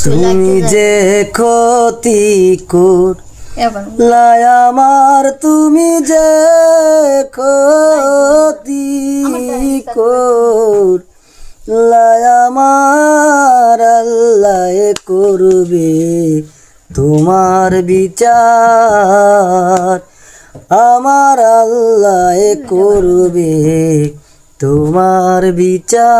তুমি যে ক্ষতি কর লাই আমার, তুমি যে ক্ষতি কর লাই আমার, আল্লাহ করবে তোমার বিচার, আমার আল্লাহ করবে তোমার বিচার।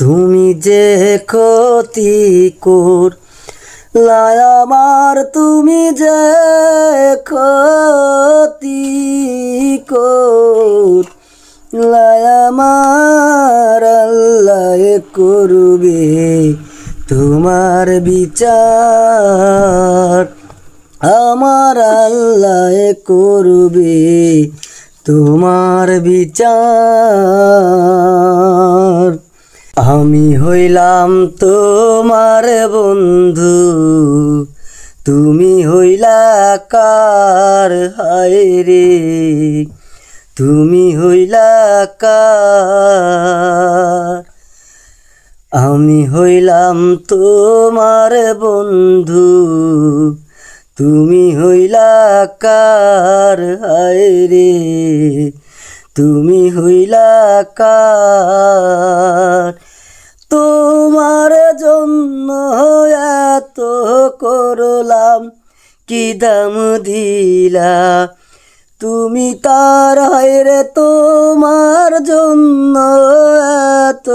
তুমি যে ক্ষতি কর লাই আমার, তুমি যে ক্ষতি কর লাই আমার, আল্লাহ করবে তোমার বিচার, আমার আল্লাহ করবে তোমার বিচার। আমি হইলাম তোমার বন্ধু, তুমি হইলা কার, হায় রে তুমি হইলা কার। আমি হইলাম তোমার বন্ধু, তুমি হইলা কার, হায় রে তুমি হইলা কার। তোমার জন্য এত করলাম, কি দাম দিলা তুমি তার, হায় রে তোমার জন্য এত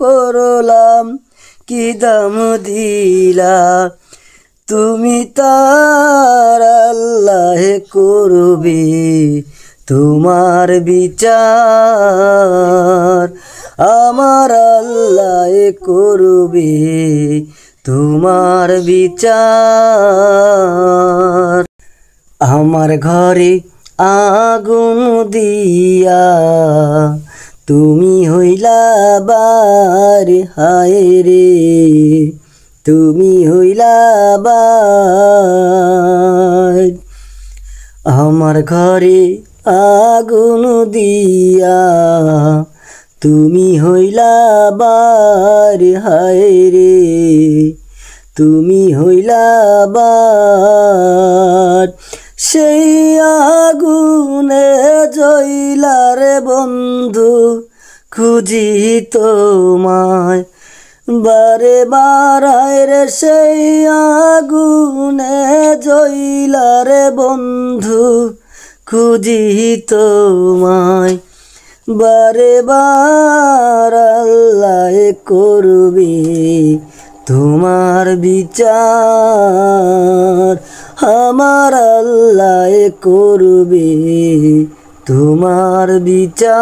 করলাম, কি দাম দিলা তুমি তার, আল্লাহ করবে তোমার বিচার, আমার আল্লাহ করবে তোমার বিচার। আমার ঘরে আগুন দিয়া তুমি হইলা বার, হায় রে তুমি হইলা বার। আমার ঘরে আগুন দিয়া তুমি হইলা বার, হায় রে তুমি হইলা বার। সেই আগুনে জ্বইলার বন্ধু খুঁজি তোমায় বারে বার, হায় রে সেই আগুনে জ্বইলার বন্ধু খুঁজি তোমায় বারে বার, আল্লাহ করবে তোমার বিচার, আমার আল্লাহ করবে তোমার বিচার।